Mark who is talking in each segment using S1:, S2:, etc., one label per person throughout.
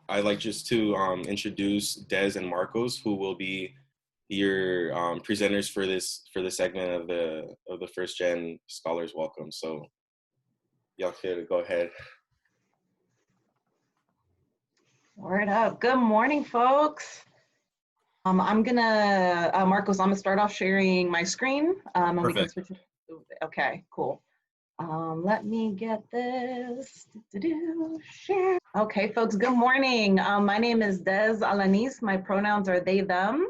S1: I'd like just to introduce Des and Marcos, who will be your presenters for this segment of the First Gen Scholars Welcome. So y'all could go ahead.
S2: Word up. Good morning, folks. Marcos, I'm gonna start off sharing my screen and
S1: Perfect.
S2: we can switch. Okay, cool. Let me get this. Share. Okay, folks, good morning. My name is Des Alanis. My pronouns are they, them.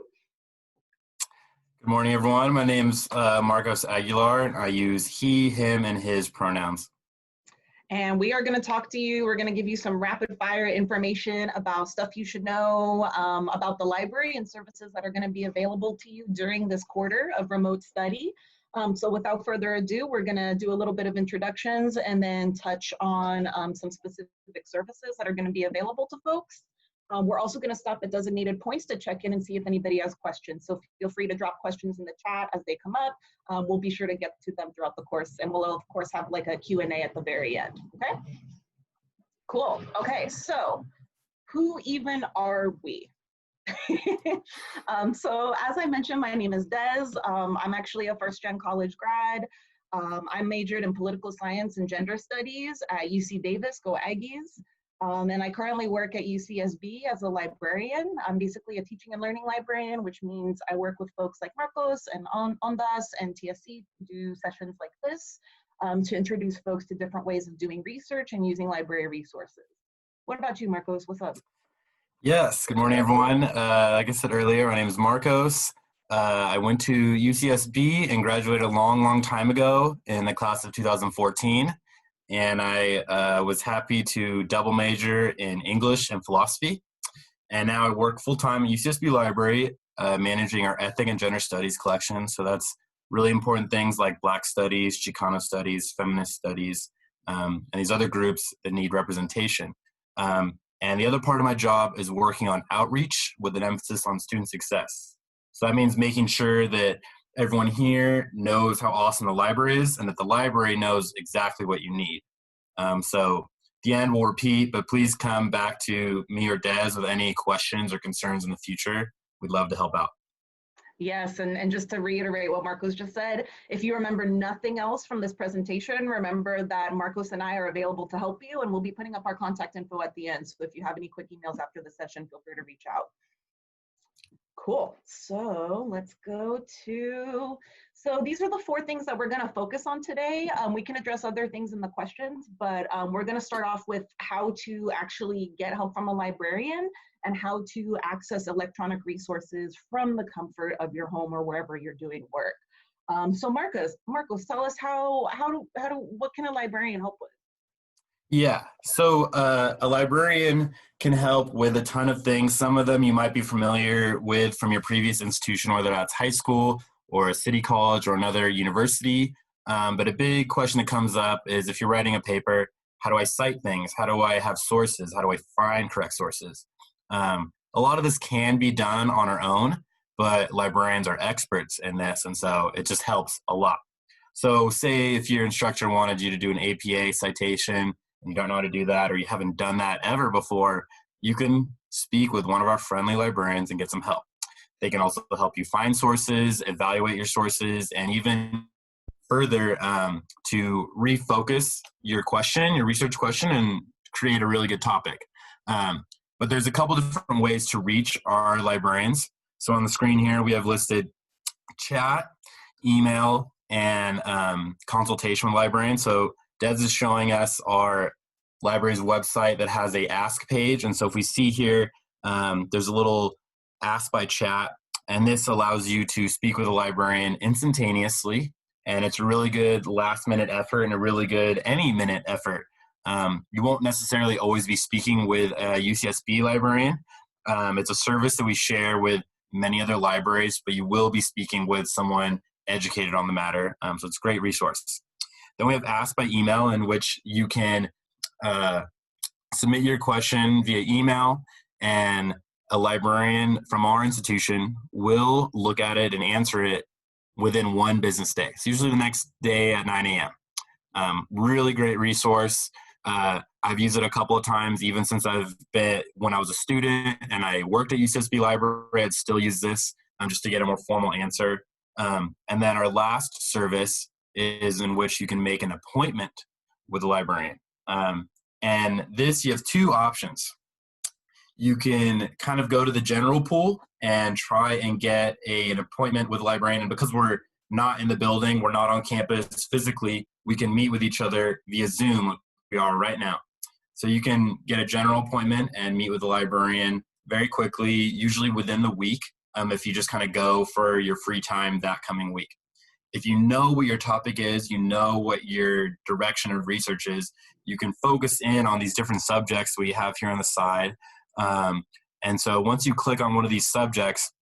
S3: Good morning, everyone. My name's Marcos Aguilar. I use he, him, and his pronouns.
S2: And we are going to talk to you. We're going to give you some rapid fire information about stuff you should know about the library and services that are going to be available to you during this quarter of remote study. So without further ado, we're going to do a little bit of introductions and then touch on some specific services that are going to be available to folks. We're also going to stop at designated points to check in and see if anybody has questions. So feel free to drop questions in the chat as they come up. We'll be sure to get to them throughout the course, and we'll of course have like a Q&A at the very end, okay? Cool, okay, so who even are we? So as I mentioned, my name is Des. I'm actually a first-gen college grad. I majored in political science and gender studies at UC Davis, go Aggies. And I currently work at UCSB as a librarian. I'm basically a teaching and learning librarian, which means I work with folks like Marcos and ONDAS and TSC to do sessions like this to introduce folks to different ways of doing research and using library resources. What about you, Marcos? What's up?
S3: Yes, good morning, everyone. Like I said earlier, my name is Marcos. I went to UCSB and graduated a long time ago in the class of 2014. And I was happy to double major in English and philosophy. And now I work full-time at UCSB Library, managing our ethnic and gender studies collection. So that's really important things like Black studies, Chicano studies, feminist studies, and these other groups that need representation. And the other part of my job is working on outreach with an emphasis on student success. So that means making sure that everyone here knows how awesome the library is and that the library knows exactly what you need. So at the end, we'll repeat, but please come back to me or Des with any questions or concerns in the future. We'd love to help out.
S2: Yes, and just to reiterate what Marcos just said, if you remember nothing else from this presentation, remember that Marcos and I are available to help you, and we'll be putting up our contact info at the end. So if you have any quick emails after the session, feel free to reach out. Cool, so let's go to, so these are the 4 things that we're gonna focus on today. We can address other things in the questions, but we're gonna start off with how to actually get help from a librarian and how to access electronic resources from the comfort of your home or wherever you're doing work. So Marcos, tell us what can a librarian help with?
S3: Yeah, so a librarian can help with a ton of things. Some of them you might be familiar with from your previous institution, whether that's high school or a city college or another university. But a big question that comes up is if you're writing a paper, how do I cite things? How do I have sources? How do I find correct sources? A lot of this can be done on our own, but librarians are experts in this, and so it just helps a lot. So say if your instructor wanted you to do an APA citation, and you don't know how to do that, or you haven't done that ever before, you can speak with one of our friendly librarians and get some help. They can also help you find sources, evaluate your sources, and even further to refocus your question, your research question, and create a really good topic. But there's a couple different ways to reach our librarians. So on the screen here, we have listed chat, email, and consultation with librarians. So Des is showing us our library's website that has a ask page. And so if we see here, there's a little ask by chat, and this allows you to speak with a librarian instantaneously. And it's a really good last minute effort and a really good any minute effort. You won't necessarily always be speaking with a UCSB librarian. It's a service that we share with many other libraries, but you will be speaking with someone educated on the matter. So it's a great resource. Then we have Ask by Email, in which you can submit your question via email, and a librarian from our institution will look at it and answer it within 1 business day. It's usually the next day at 9 a.m. Really great resource. I've used it a couple of times, even since when I was a student and I worked at UCSB Library, I'd still use this just to get a more formal answer. And then our last service is in which you can make an appointment with a librarian. And this, you have two options. You can kind of go to the general pool and try and get an appointment with a librarian. And because we're not in the building, we're not on campus physically, we can meet with each other via Zoom like we are right now. So you can get a general appointment and meet with a librarian very quickly, usually within the week, if you just kind of go for your free time that coming week. If you know what your topic is, you know what your direction of research is, you can focus in on these different subjects we have here on the side. And so once you click on one of these subjects,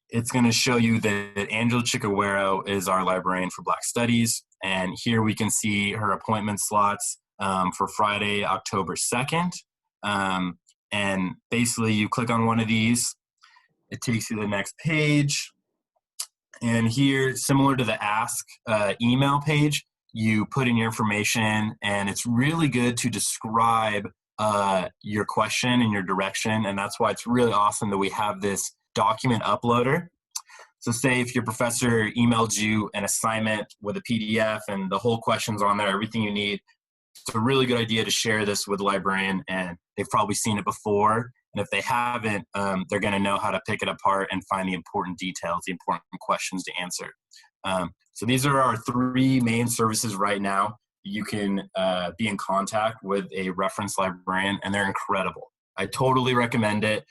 S3: it's going to show you that Angela Chikawero is our librarian for Black Studies. And here we can see her appointment slots for Friday, October 2nd. And basically you click on one of these, it takes you to the next page. And here, similar to the Ask email page, you put in your information, and it's really good to describe your question and your direction. And that's why it's really awesome that we have this document uploader. So say if your professor emailed you an assignment with a PDF and the whole question's on there, everything you need, it's a really good idea to share this with a librarian, and they've probably seen it before. And if they haven't, they're going to know how to pick it apart and find the important details, the important questions to answer. So these are our three main services right now. You can be in contact with a reference librarian, and they're incredible. I totally recommend it.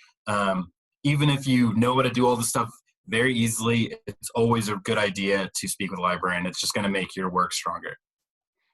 S3: Even if you know how to do all this stuff very easily, it's always a good idea to speak with a librarian. It's just going to make your work stronger.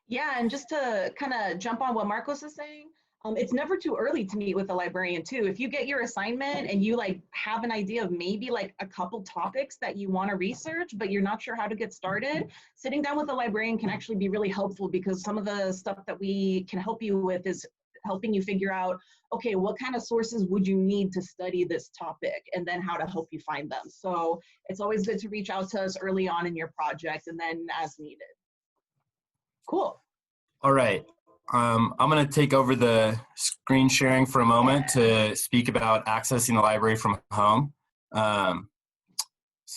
S2: Yeah, and just to kind of jump on what Marcos is saying, it's never too early to meet with a librarian too. If you get your assignment and you like have an idea of maybe like a couple topics that you want to research, but you're not sure how to get started, sitting down with a librarian can actually be really helpful, because some of the stuff that we can help you with is helping you figure out, okay, what kind of sources would you need to study this topic, and then how to help you find them. So it's always good to reach out to us early on in your project and then as needed. Cool.
S3: All right. I'm going to take over the screen sharing for a moment to speak about accessing the library from home. So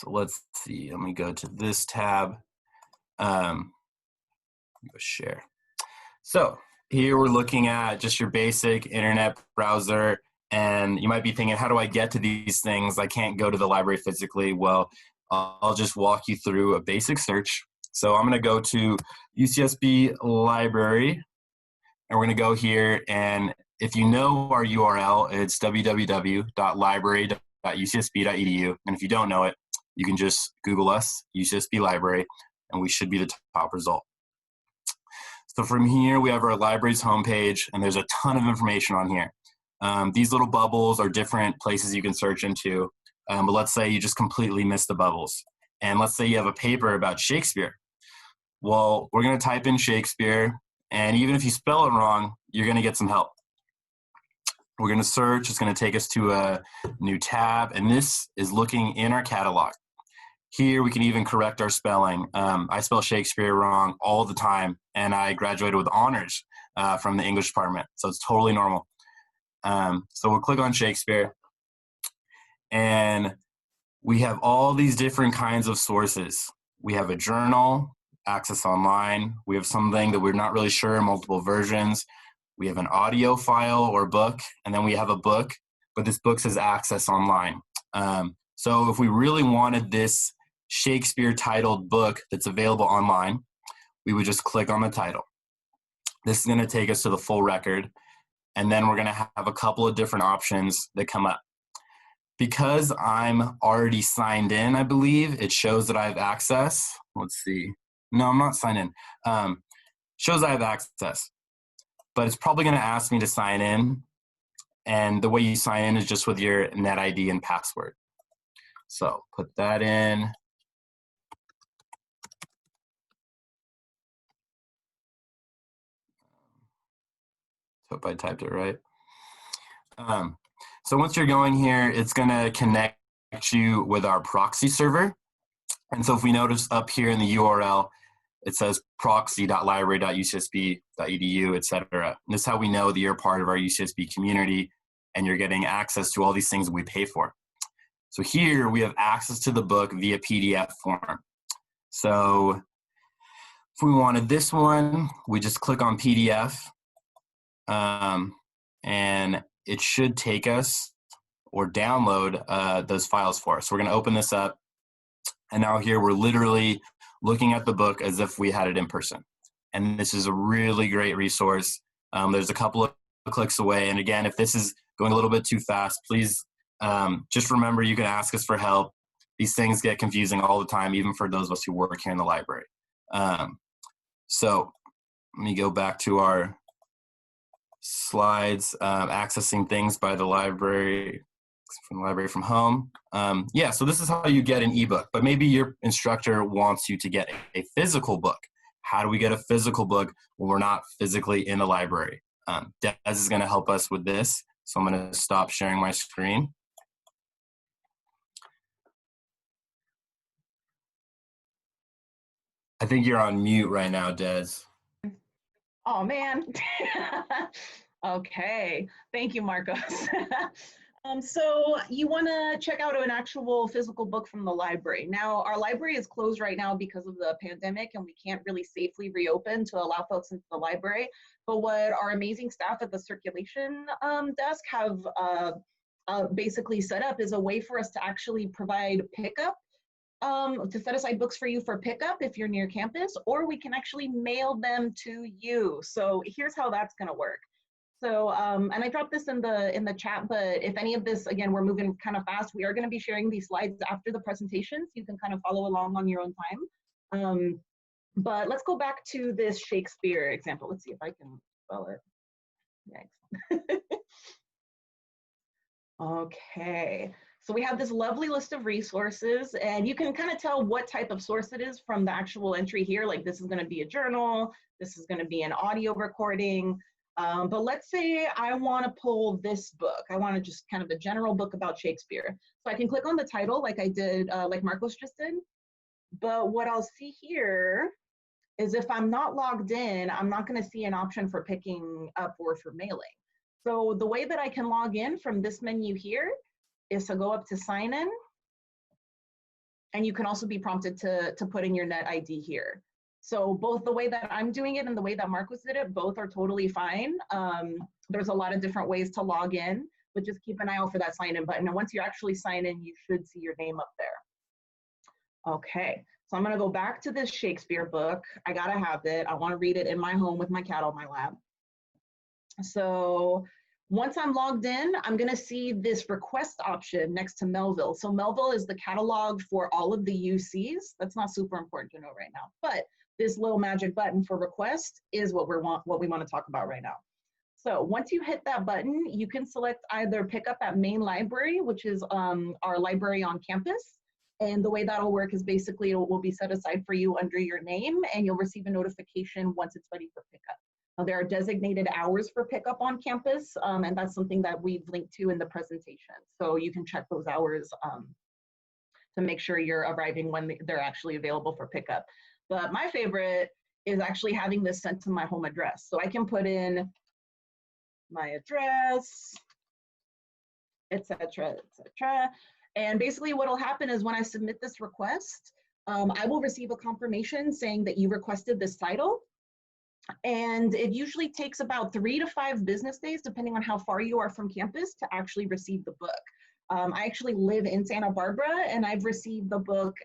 S3: let's see. Let me go to this tab. Go share. So here we're looking at just your basic internet browser, and you might be thinking, how do I get to these things? I can't go to the library physically. Well, I'll just walk you through a basic search. So I'm going to go to UCSB Library. And we're going to go here, and if you know our URL, it's www.library.ucsb.edu. And if you don't know it, you can just Google us, UCSB Library, and we should be the top result. So from here, we have our library's homepage, and there's a ton of information on here. These little bubbles are different places you can search into, but let's say you just completely missed the bubbles. And let's say you have a paper about Shakespeare. Well, we're going to type in Shakespeare, and even if you spell it wrong, you're going to get some help. We're going to search. It's going to take us to a new tab, and this is looking in our catalog. Here, we can even correct our spelling. I spell Shakespeare wrong all the time, and I graduated with honors from the English department, so it's totally normal. So we'll click on Shakespeare, and we have all these different kinds of sources. We have a journal, access online. We have something that we're not really sure, multiple versions. We have an audio file or book, and then we have a book, but this book says access online. So if we really wanted this Shakespeare titled book that's available online, we would just click on the title. This is going to take us to the full record, and then we're going to have a couple of different options that come up. Because I'm already signed in, I believe, it shows that I have access. Let's see. No, I'm not signed in. Shows I have access, but it's probably going to ask me to sign in, and the way you sign in is just with your net ID and password. So put that in. Hope I typed it right. So once you're going here, it's going to connect you with our proxy server. And so if we notice up here in the URL, it says proxy.library.ucsb.edu, etc. This is how we know that you're part of our UCSB community and you're getting access to all these things we pay for. So here we have access to the book via PDF form. So if we wanted this one, we just click on PDF, and it should take us or download those files for us. So we're going to open this up, and now here we're literally looking at the book as if we had it in person. And this is a really great resource. There's a couple of clicks away. And again, if this is going a little bit too fast, please just remember you can ask us for help. These things get confusing all the time, even for those of us who work here in the library. So let me go back to our slides, accessing things by the library, from the library from home. Yeah, so this is how you get an ebook, but maybe your instructor wants you to get a physical book. How do we get a physical book when we're not physically in the library? Des is going to help us with this, so I'm going to stop sharing my screen. I think you're on mute right now, Des.
S2: Oh, man. Okay, thank you, Marcos. So you want to check out an actual physical book from the library. Now, our library is closed right now because of the pandemic, and we can't really safely reopen to allow folks into the library. But what our amazing staff at the circulation desk have basically set up is a way for us to actually provide pickup, to set aside books for you for pickup if you're near campus, or we can actually mail them to you. So here's how that's going to work. So, and I dropped this in the chat, but if any of this, again, we're moving kind of fast, we are going to be sharing these slides after the presentation, so you can kind of follow along on your own time. But let's go back to this Shakespeare example. Let's see if I can spell it. Yikes. Okay, so we have this lovely list of resources, and you can kind of tell what type of source it is from the actual entry here. Like, this is going to be a journal, this is going to be an audio recording. But let's say I want to pull this book. I want to just kind of a general book about Shakespeare. So I can click on the title like I did, like Marcos just did. But what I'll see here is if I'm not logged in, I'm not going to see an option for picking up or for mailing. So the way that I can log in from this menu here is to go up to sign in. And you can also be prompted to put in your net ID here. So both the way that I'm doing it and the way that Marcos did it, both are totally fine. There's a lot of different ways to log in, but just keep an eye out for that sign in button. And once you actually sign in, you should see your name up there. Okay, so I'm gonna go back to this Shakespeare book. I gotta have it. I wanna read it in my home with my cat on my lap. So once I'm logged in, I'm gonna see this request option next to Melville. So Melville is the catalog for all of the UCs. That's not super important to know right now, but this little magic button for request is what we want to talk about right now. So once you hit that button, you can select either pick up at main library, which is our library on campus. And the way that'll work is basically it will be set aside for you under your name, and you'll receive a notification once it's ready for pickup. Now, there are designated hours for pickup on campus, and that's something that we've linked to in the presentation. So you can check those hours to make sure you're arriving when they're actually available for pickup. But my favorite is actually having this sent to my home address. So I can put in my address, et cetera, et cetera. And basically what will happen is when I submit this request, I will receive a confirmation saying that you requested this title. And it usually takes about 3 to 5 business days, depending on how far you are from campus, to actually receive the book. I actually live in Santa Barbara, and I've received books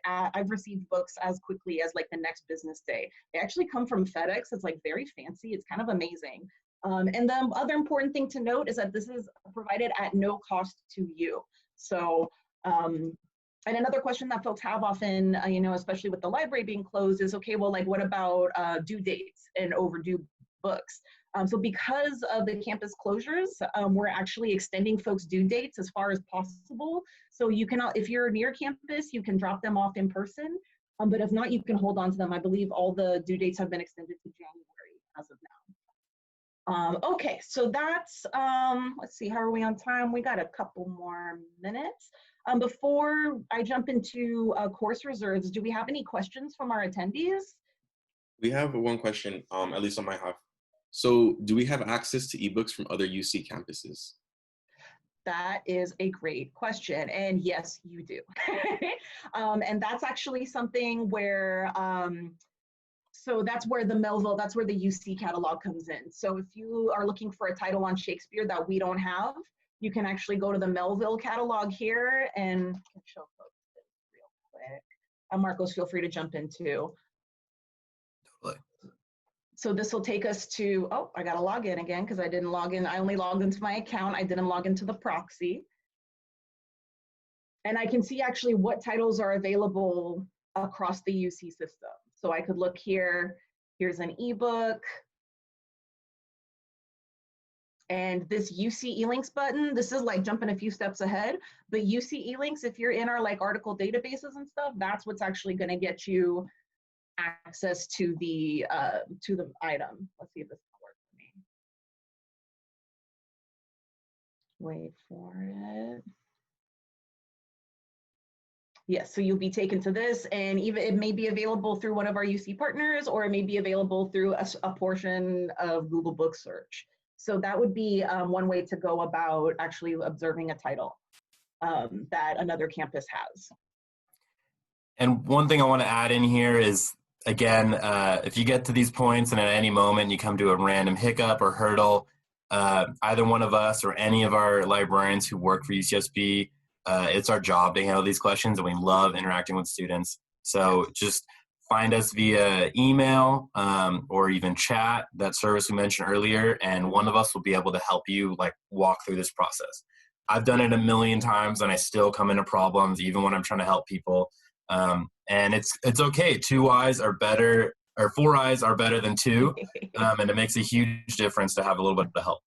S2: as quickly as like the next business day. They actually come from FedEx. It's like very fancy. It's kind of amazing. And the other important thing to note is that this is provided at no cost to you. So, and another question that folks have often, you know, especially with the library being closed, is okay, well, like, what about due dates and overdue books? So because of the campus closures, we're actually extending folks' due dates as far as possible. So you can, if you're near campus, you can drop them off in person. But if not, you can hold on to them. I believe all the due dates have been extended to January as of now. Okay, so that's, let's see, how are we on time? We got a couple more minutes. Before I jump into course reserves, do we have any questions from our attendees?
S1: We have one question, at least on my half. So do we have access to ebooks from other UC campuses?
S2: That is a great question. And yes, you do. And that's actually something where, so that's where the Melville, that's where the UC catalog comes in. So if you are looking for a title on Shakespeare that we don't have, you can actually go to the Melville catalog here and show folks this real quick. Marcos, feel free to jump in too.
S3: Totally.
S2: So this will take us to, oh, I got to log in again because I didn't log in. I only logged into my account. I didn't log into the proxy. And I can see actually what titles are available across the UC system. So I could look here, here's an ebook. And this UC eLinks button, this is like jumping a few steps ahead, but UC eLinks, if you're in our like article databases and stuff, that's what's actually going to get you access to the item. Let's see if this will work for me. Wait for it. Yes, so you'll be taken to this, and even it may be available through one of our UC partners, or it may be available through a portion of Google Book Search. So that would be one way to go about actually observing a title that another campus has.
S3: And one thing I want to add in here is, again, if you get to these points and at any moment you come to a random hiccup or hurdle, either one of us or any of our librarians who work for UCSB, it's our job to handle these questions, and we love interacting with students. So just find us via email or even chat, that service we mentioned earlier, and one of us will be able to help you like walk through this process. I've done it a million times and I still come into problems even when I'm trying to help people. And it's okay. 2 eyes are better, or 4 eyes are better than 2. And it makes a huge difference to have a little bit of help.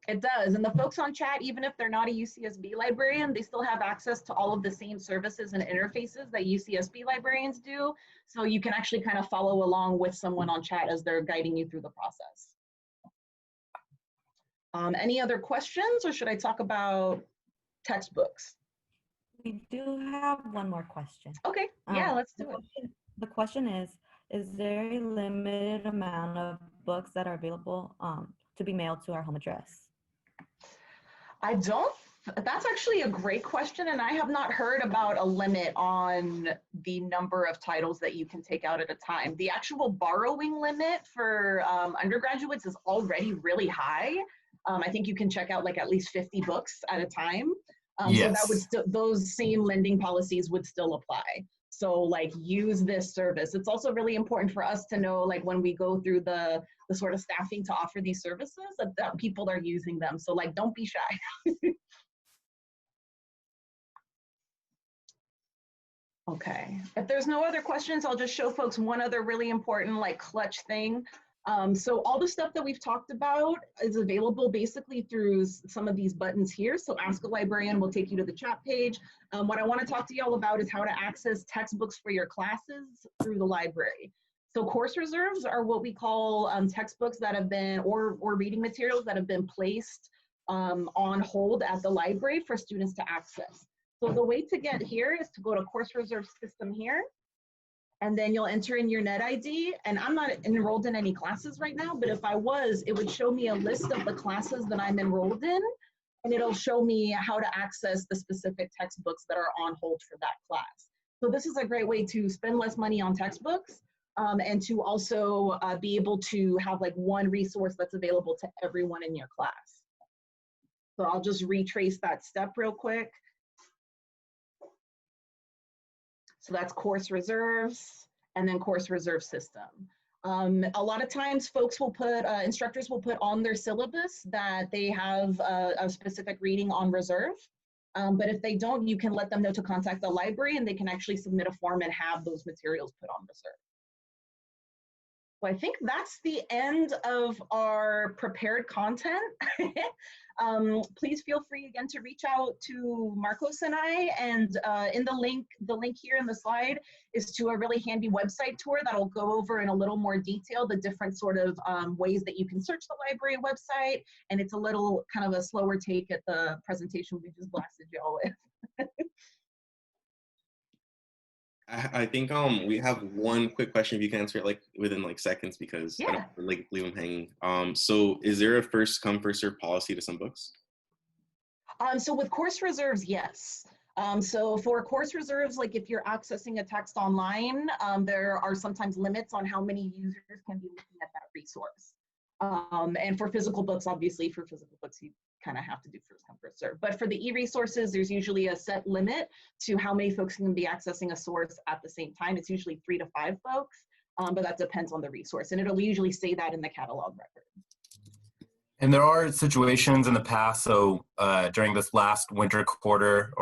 S2: It does. And the folks on chat, even if they're not a UCSB librarian, they still have access to all of the same services and interfaces that UCSB librarians do. So you can actually kind of follow along with someone on chat as they're guiding you through the process. Any other questions, or should I talk about textbooks?
S4: We do have one more question.
S2: Okay, yeah, let's do it.
S4: The question is there a limited amount of books that are available to be mailed to our home address?
S2: That's actually a great question, and I have not heard about a limit on the number of titles that you can take out at a time. The actual borrowing limit for undergraduates is already really high. I think you can check out like at least 50 books at a time.
S3: Yes.
S2: So that would still, those same lending policies would still apply. So like use this service. It's also really important for us to know, like when we go through the sort of staffing to offer these services, that people are using them. So like, don't be shy. Okay, if there's no other questions, I'll just show folks one other really important like clutch thing. So all the stuff that we've talked about is available basically through some of these buttons here. So Ask a Librarian will take you to the chat page. What I want to talk to y'all about is how to access textbooks for your classes through the library. So course reserves are what we call textbooks that have been, or reading materials that have been placed on hold at the library for students to access. So the way to get here is to go to course reserve system here, and then you'll enter in your net ID. And I'm not enrolled in any classes right now, but if I was, it would show me a list of the classes that I'm enrolled in, and it'll show me how to access the specific textbooks that are on hold for that class. So this is a great way to spend less money on textbooks and to also be able to have like one resource that's available to everyone in your class. So I'll just retrace that step real quick. So that's course reserves and then course reserve system. A lot of times folks will put, instructors will put on their syllabus that they have a specific reading on reserve. But if they don't, you can let them know to contact the library and they can actually submit a form and have those materials put on reserve. So I think that's the end of our prepared content. Please feel free again to reach out to Marcos and I, and in the link here in the slide is to a really handy website tour that'll go over in a little more detail the different sort of ways that you can search the library website, and it's a little kind of a slower take at the presentation we just blasted y'all with.
S1: I think we have one quick question if you can answer it like within like seconds because I don't
S2: Yeah.
S1: like leave them hanging. So is there a first come first serve policy to some books?
S2: So with course reserves, yes. So for course reserves, like if you're accessing a text online, there are sometimes limits on how many users can be looking at that resource. And for physical books, obviously for physical books, you kind of have to do first come first serve. But for the e-resources, there's usually a set limit to how many folks can be accessing a source at the same time. It's usually 3 to 5 folks, but that depends on the resource. And it'll usually say that in the catalog record.
S3: And there are situations in the past, so during this last winter quarter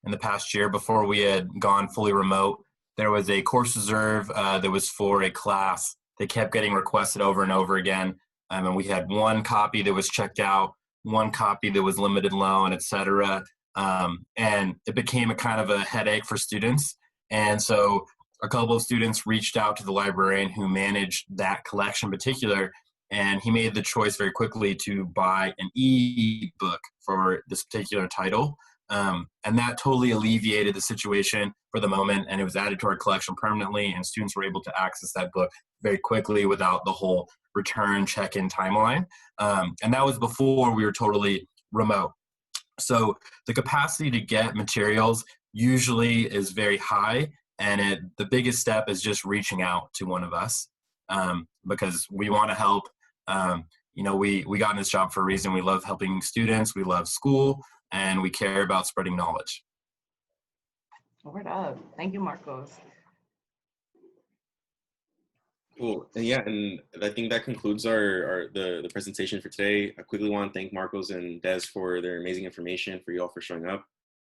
S3: in the past year before we had gone fully remote, there was a course reserve that was for a class that kept getting requested over and over again. And we had one copy that was checked out, one copy that was limited loan, et cetera. And it became a kind of a headache for students. And so a couple of students reached out to the librarian who managed that collection in particular, and he made the choice very quickly to buy an e-book for this particular title. And that totally alleviated the situation for the moment, and it was added to our collection permanently, and students were able to access that book very quickly without the whole return check-in timeline. And that was before we were totally remote. So the capacity to get materials usually is very high, and the biggest step is just reaching out to one of us because we want to help. We got in this job for a reason. We love helping students, we love school, and we care about spreading knowledge.
S2: Word up. Thank you, Marcos.
S1: Cool. And yeah, and I think that concludes the presentation for today. I quickly want to thank Marcos and Des for their amazing information, for you all for showing up.